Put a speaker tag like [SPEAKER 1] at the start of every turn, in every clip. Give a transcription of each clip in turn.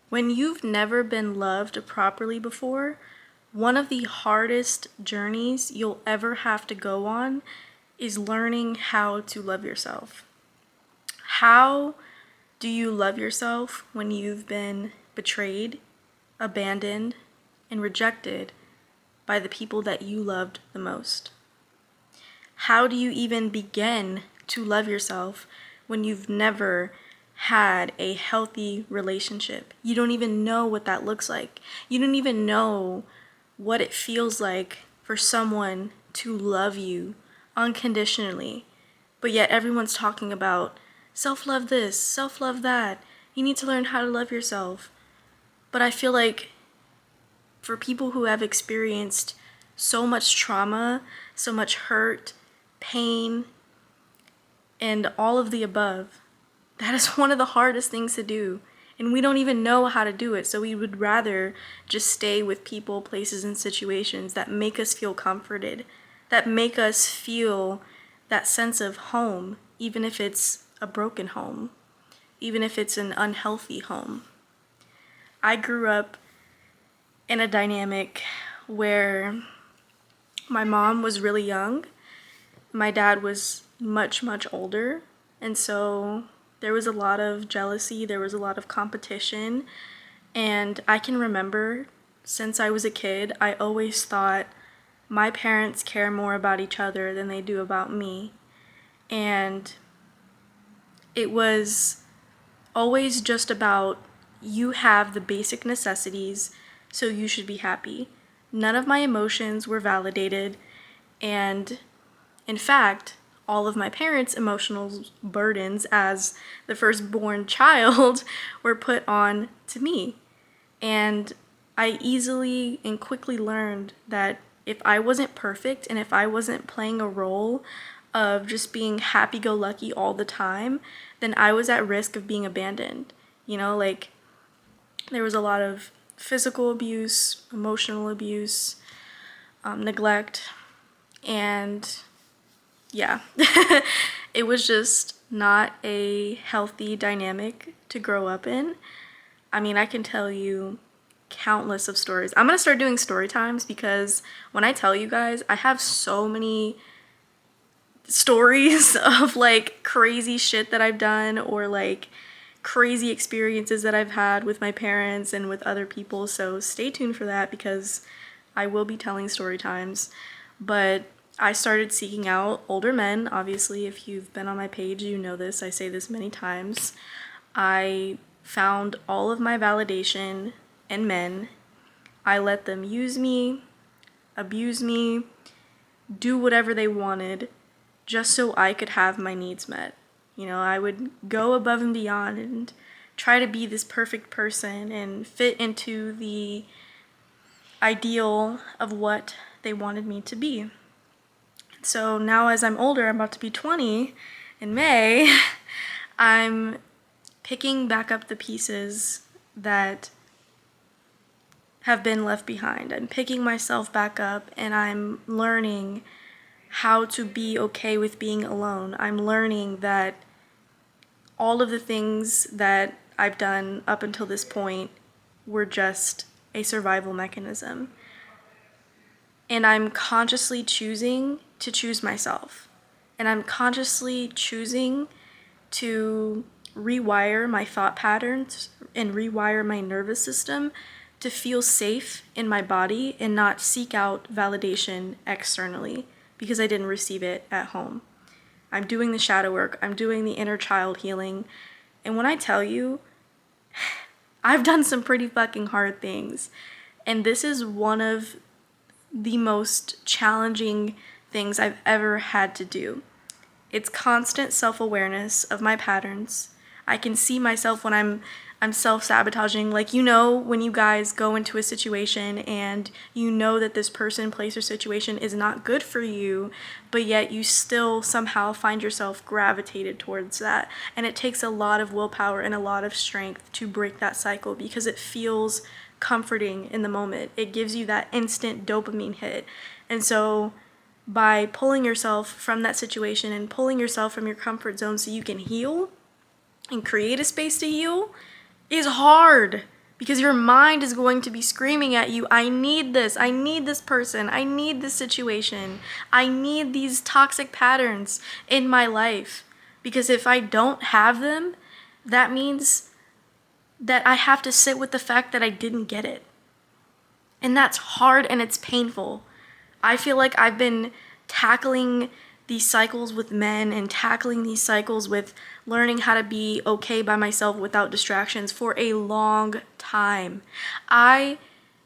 [SPEAKER 1] When you've never been loved properly before, one of the hardest journeys you'll ever have to go on is learning how to love yourself. How do you love yourself when you've been betrayed, abandoned, and rejected by the people that you loved the most? How do you even begin to love yourself when you've never had a healthy relationship? You don't even know what that looks like. You don't even know what it feels like for someone to love you unconditionally. But yet everyone's talking about self-love this, self-love that. You need to learn how to love yourself. But I feel like for people who have experienced so much trauma, so much hurt, pain, and all of the above, that is one of the hardest things to do. And we don't even know how to do it, so we would rather just stay with people, places, and situations that make us feel comforted, that make us feel that sense of home, even if it's a broken home, even if it's an unhealthy home. I grew up in a dynamic where my mom was really young, my dad was much, much older, and so there was a lot of jealousy, there was a lot of competition, and I can remember since I was a kid, I always thought my parents care more about each other than they do about me. And it was always just about you have the basic necessities, so you should be happy. None of my emotions were validated, and in fact, all of my parents' emotional burdens as the firstborn child were put on to me. And I easily and quickly learned that if I wasn't perfect and if I wasn't playing a role of just being happy-go-lucky all the time, then I was at risk of being abandoned. Like there was a lot of physical abuse, emotional abuse, neglect, and yeah, it was just not a healthy dynamic to grow up in. I mean, I can tell you countless of stories. I'm gonna start doing story times because when I tell you guys, I have so many stories of like crazy shit that I've done or like crazy experiences that I've had with my parents and with other people. So stay tuned for that because I will be telling story times. But I started seeking out older men. Obviously, if you've been on my page, you know this. I say this many times. I found all of my validation in men. I let them use me, abuse me, do whatever they wanted just so I could have my needs met. I would go above and beyond and try to be this perfect person and fit into the ideal of what they wanted me to be. So now as I'm older, I'm about to be 20 in May, I'm picking back up the pieces that have been left behind. I'm picking myself back up and I'm learning how to be okay with being alone. I'm learning that all of the things that I've done up until this point were just a survival mechanism. And I'm consciously choosing to choose myself. And I'm consciously choosing to rewire my thought patterns and rewire my nervous system to feel safe in my body and not seek out validation externally because I didn't receive it at home. I'm doing the shadow work, I'm doing the inner child healing, and when I tell you, I've done some pretty fucking hard things, and this is one of the most challenging things I've ever had to do. It's constant self-awareness of my patterns. I can see myself when I'm self-sabotaging. Like, when you guys go into a situation and you know that this person, place, or situation is not good for you, but yet you still somehow find yourself gravitated towards that. And it takes a lot of willpower and a lot of strength to break that cycle because it feels comforting in the moment. It gives you that instant dopamine hit. And so by pulling yourself from that situation and pulling yourself from your comfort zone so you can heal and create a space to heal is hard. Because your mind is going to be screaming at you, I need this person, I need this situation, I need these toxic patterns in my life. Because if I don't have them, that means that I have to sit with the fact that I didn't get it. And that's hard and it's painful. I feel like I've been tackling these cycles with men and tackling these cycles with learning how to be okay by myself without distractions for a long time. I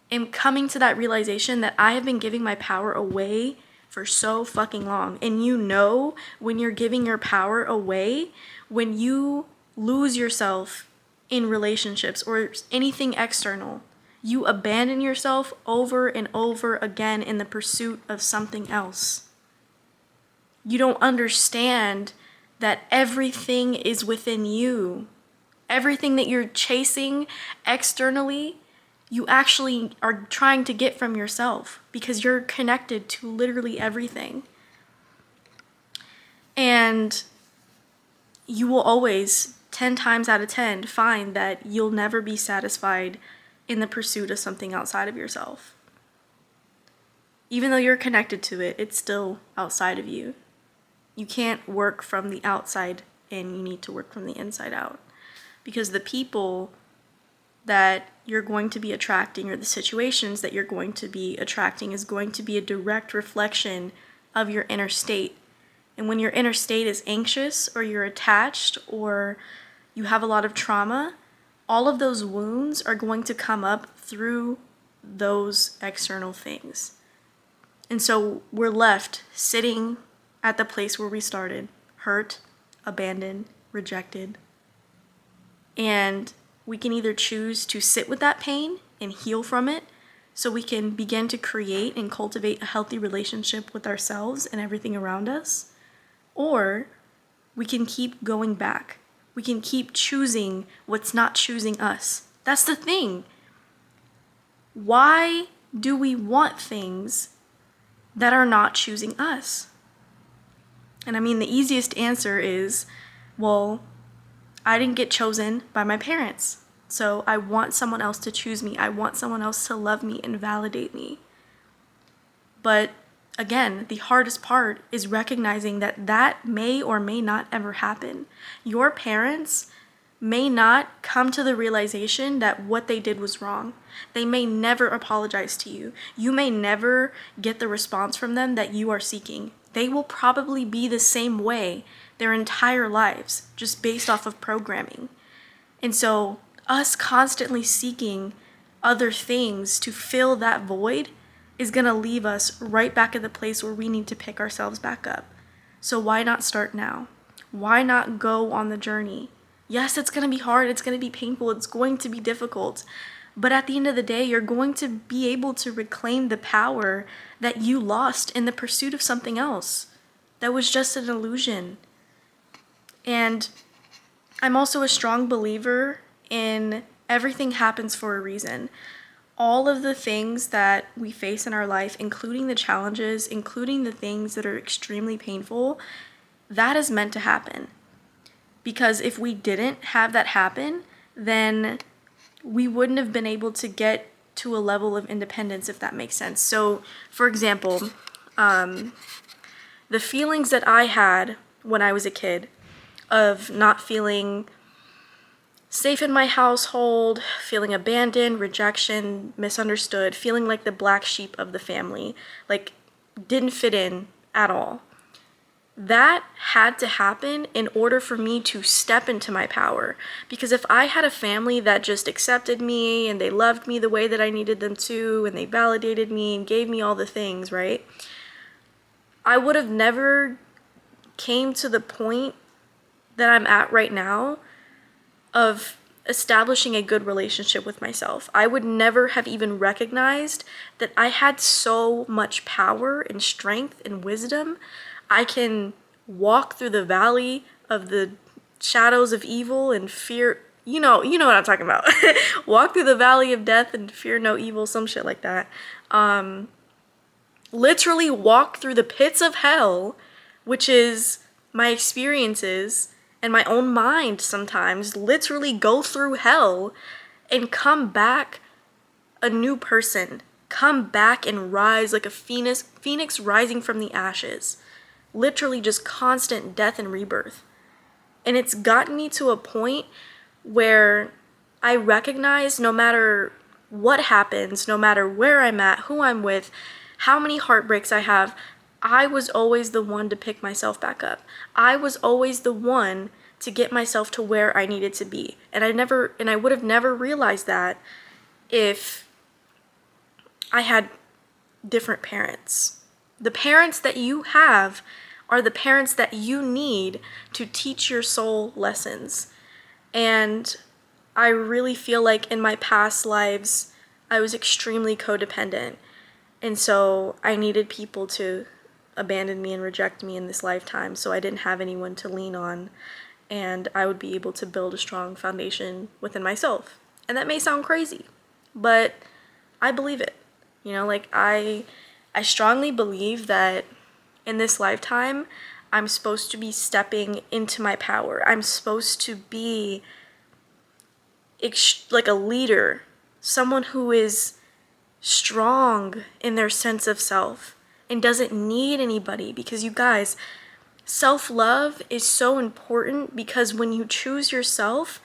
[SPEAKER 1] am coming to that realization that I have been giving my power away for so fucking long. And you know when you're giving your power away, when you lose yourself in relationships or anything external, you abandon yourself over and over again in the pursuit of something else. You don't understand that everything is within you. Everything that you're chasing externally, you actually are trying to get from yourself because you're connected to literally everything. And you will always, 10 times out of 10, find that you'll never be satisfied in the pursuit of something outside of yourself. Even though you're connected to it, it's still outside of you. You can't work from the outside in, you need to work from the inside out. Because the people that you're going to be attracting or the situations that you're going to be attracting is going to be a direct reflection of your inner state. And when your inner state is anxious or you're attached or you have a lot of trauma, all of those wounds are going to come up through those external things. And so we're left sitting at the place where we started, hurt, abandoned, rejected. And we can either choose to sit with that pain and heal from it so we can begin to create and cultivate a healthy relationship with ourselves and everything around us, or we can keep going back. We can keep choosing what's not choosing us. That's the thing. Why do we want things that are not choosing us? And I mean, the easiest answer is, well, I didn't get chosen by my parents. So I want someone else to choose me. I want someone else to love me and validate me. But again, the hardest part is recognizing that that may or may not ever happen. Your parents may not come to the realization that what they did was wrong. They may never apologize to you. You may never get the response from them that you are seeking. They will probably be the same way their entire lives, just based off of programming. And so us constantly seeking other things to fill that void is going to leave us right back at the place where we need to pick ourselves back up. So why not start now? Why not go on the journey? Yes, it's going to be hard. It's going to be painful. It's going to be difficult. But at the end of the day, you're going to be able to reclaim the power that you lost in the pursuit of something else that was just an illusion. And I'm also a strong believer in everything happens for a reason. All of the things that we face in our life, including the challenges, including the things that are extremely painful, that is meant to happen. Because if we didn't have that happen, then we wouldn't have been able to get to a level of independence, if that makes sense. So, for example, the feelings that I had when I was a kid of not feeling safe in my household, feeling abandoned, rejection, misunderstood, feeling like the black sheep of the family, like didn't fit in at all. That had to happen in order for me to step into my power. Because if I had a family that just accepted me and they loved me the way that I needed them to, and they validated me and gave me all the things, right? I would have never came to the point that I'm at right now of establishing a good relationship with myself. I would never have even recognized that I had so much power and strength and wisdom. I can walk through the valley of the shadows of evil and fear, you know what I'm talking about. Walk through the valley of death and fear no evil, some shit like that. Literally walk through the pits of hell, which is my experiences and my own mind sometimes, literally go through hell and come back a new person. Come back and rise like a phoenix rising from the ashes. Literally just constant death and rebirth. And it's gotten me to a point where I recognize no matter what happens, no matter where I'm at, who I'm with, how many heartbreaks I have, I was always the one to pick myself back up. I was always the one to get myself to where I needed to be. And I would have never realized that if I had different parents. The parents that you have are the parents that you need to teach your soul lessons. And I really feel like in my past lives, I was extremely codependent. And so I needed people to abandon me and reject me in this lifetime, so I didn't have anyone to lean on, and I would be able to build a strong foundation within myself. And that may sound crazy, but I believe it. Like I strongly believe that in this lifetime, I'm supposed to be stepping into my power. I'm supposed to be like a leader, someone who is strong in their sense of self and doesn't need anybody. Because you guys, self-love is so important, because when you choose yourself,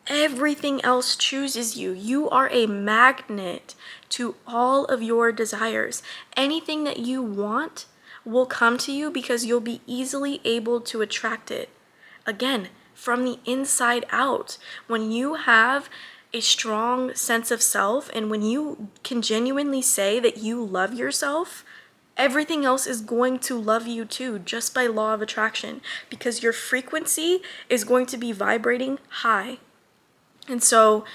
[SPEAKER 1] everything else chooses you. You are a magnet to all of your desires. Anything that you want will come to you because you'll be easily able to attract it. Again, from the inside out. When you have a strong sense of self, and when you can genuinely say that you love yourself, everything else is going to love you too, just by law of attraction, because your frequency is going to be vibrating high. And so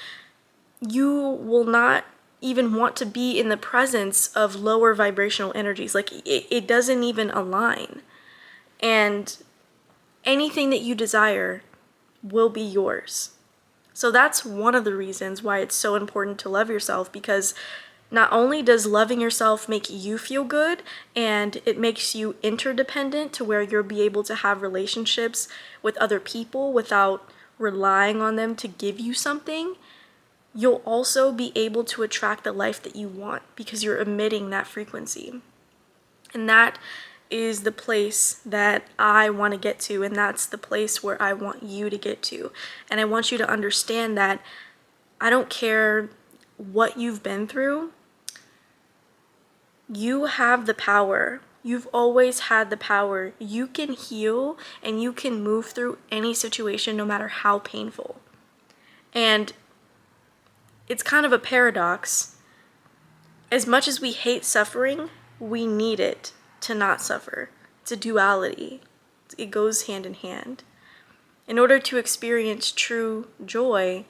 [SPEAKER 1] you will not even want to be in the presence of lower vibrational energies. Like it doesn't even align. And anything that you desire will be yours. So that's one of the reasons why it's so important to love yourself, because not only does loving yourself make you feel good, and it makes you interdependent to where you'll be able to have relationships with other people without relying on them to give you something, you'll also be able to attract the life that you want because you're emitting that frequency. And that is the place that I want to get to, and that's the place where I want you to get to. And I want you to understand that I don't care what you've been through, you have the power. You've always had the power. You can heal and you can move through any situation, no matter how painful. And it's kind of a paradox. As much as we hate suffering, we need it to not suffer. It's a duality. It goes hand in hand. In order to experience true joy,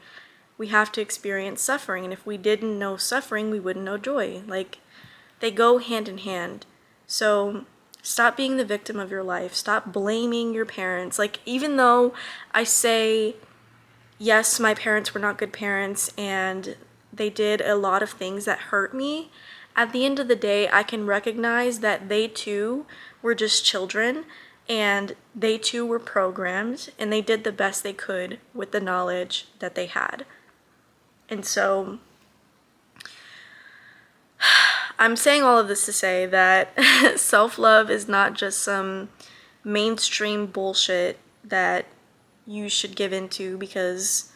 [SPEAKER 1] we have to experience suffering. And if we didn't know suffering, we wouldn't know joy. Like, they go hand in hand. So stop being the victim of your life. Stop blaming your parents. Like, even though I say, yes, my parents were not good parents and they did a lot of things that hurt me, at the end of the day, I can recognize that they too were just children, and they too were programmed, and they did the best they could with the knowledge that they had. And so I'm saying all of this to say that self-love is not just some mainstream bullshit that you should give into because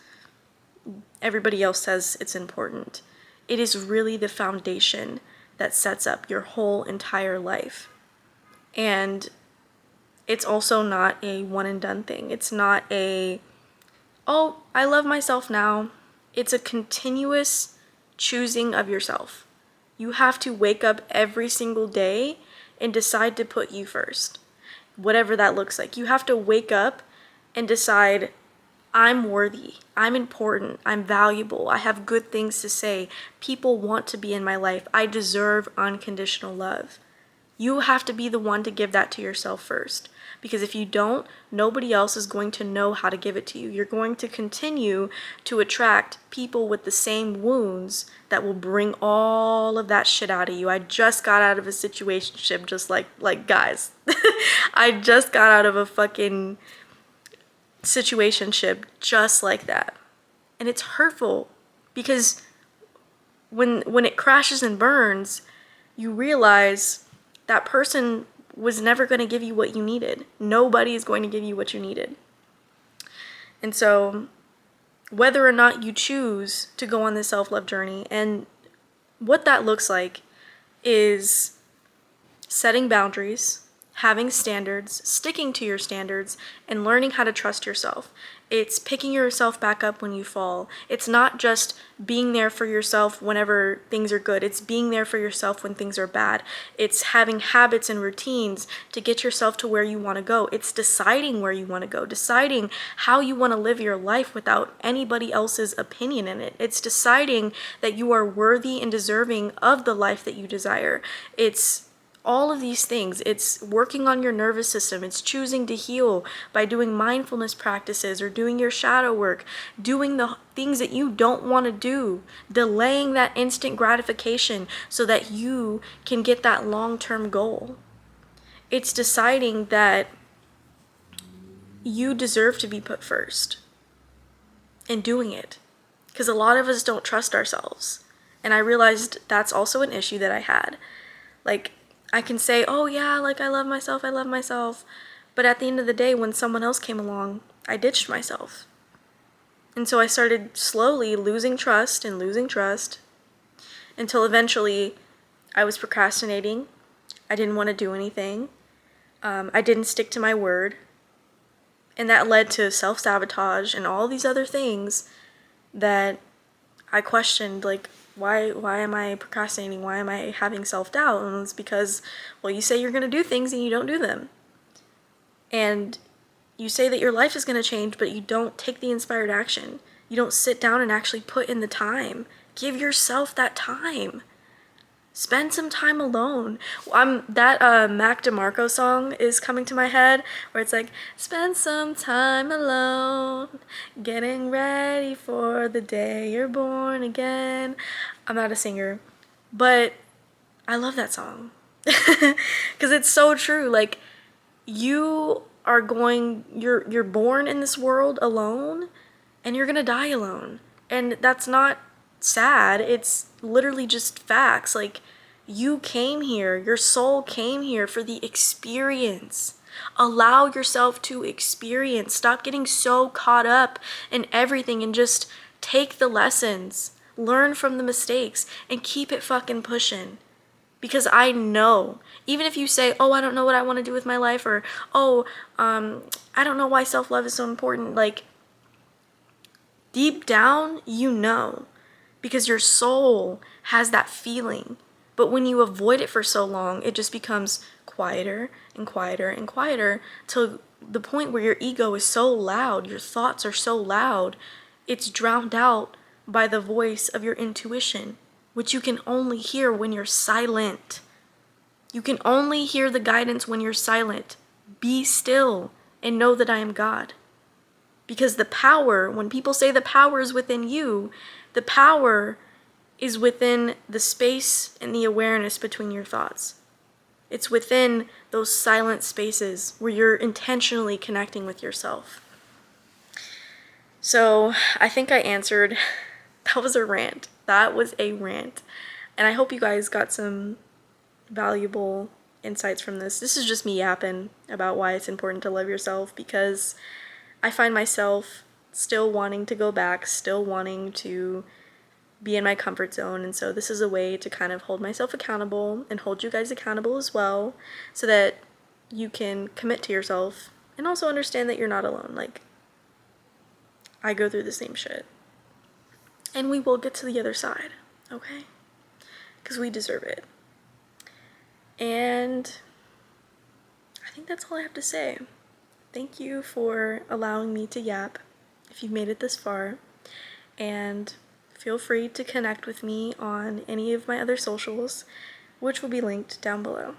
[SPEAKER 1] everybody else says it's important. It is really the foundation that sets up your whole entire life. And it's also not a one and done thing. It's not a, oh, I love myself now. It's a continuous choosing of yourself. You have to wake up every single day and decide to put you first, whatever that looks like. You have to wake up and decide, I'm worthy, I'm important, I'm valuable, I have good things to say, people want to be in my life, I deserve unconditional love. You have to be the one to give that to yourself first. Because if you don't, nobody else is going to know how to give it to you. You're going to continue to attract people with the same wounds that will bring all of that shit out of you. I just got out of a situationship, just like guys. I just got out of a fucking situationship just like that. And it's hurtful Because when it crashes and burns, you realize that person was never going to give you what you needed. Nobody is going to give you what you needed. And so whether or not you choose to go on this self-love journey, and what that looks like is setting boundaries, having standards, sticking to your standards, and learning how to trust yourself. It's picking yourself back up when you fall. It's not just being there for yourself whenever things are good. It's being there for yourself when things are bad. It's having habits and routines to get yourself to where you want to go. It's deciding where you want to go, deciding how you want to live your life without anybody else's opinion in it. It's deciding that you are worthy and deserving of the life that you desire. It's all of these things. It's working on your nervous system. It's choosing to heal by doing mindfulness practices or doing your shadow work, doing the things that you don't want to do, delaying that instant gratification so that you can get that long-term goal. It's deciding that you deserve to be put first and doing it. Because a lot of us don't trust ourselves. And I realized that's also an issue that I had. Like, I can say, oh yeah, like I love myself. But at the end of the day, when someone else came along, I ditched myself. And so I started slowly losing trust until eventually I was procrastinating. I didn't want to do anything. I didn't stick to my word. And that led to self-sabotage and all these other things that I questioned, like, why am I procrastinating? Why am I having self-doubt? And it's because, well, you say you're going to do things and you don't do them. And you say that your life is going to change, but you don't take the inspired action. You don't sit down and actually put in the time. Give yourself that time. Spend some time alone. That Mac DeMarco song is coming to my head, where it's like, spend some time alone, getting ready for the day you're born again. I'm not a singer, but I love that song. Because it's so true. Like, you're born in this world alone, and you're gonna die alone. And that's not sad. It's literally just facts. Like, you came here, your soul came here for the experience. Allow yourself to experience. Stop getting so caught up in everything and just take the lessons, learn from the mistakes, and keep it fucking pushing. Because I know, even if you say, oh, I don't know what I want to do with my life, or, oh, I don't know why self-love is so important, like, deep down, you know, because your soul has that feeling. But when you avoid it for so long, it just becomes quieter and quieter and quieter till the point where your ego is so loud, your thoughts are so loud, it's drowned out by the voice of your intuition, which you can only hear when you're silent. You can only hear the guidance when you're silent. Be still and know that I am God. Because the power, when people say the power is within you, the power is within the space and the awareness between your thoughts. It's within those silent spaces where you're intentionally connecting with yourself. So I think I answered. That was a rant. That was a rant. And I hope you guys got some valuable insights from this. This is just me yapping about why it's important to love yourself, because I find myself still wanting to go back, still wanting to be in my comfort zone. And so this is a way to kind of hold myself accountable and hold you guys accountable as well, so that you can commit to yourself and also understand that you're not alone. Like, I go through the same shit. And we will get to the other side, okay? Because we deserve it. And I think that's all I have to say. Thank you for allowing me to yap, if you've made it this far. And feel free to connect with me on any of my other socials, which will be linked down below.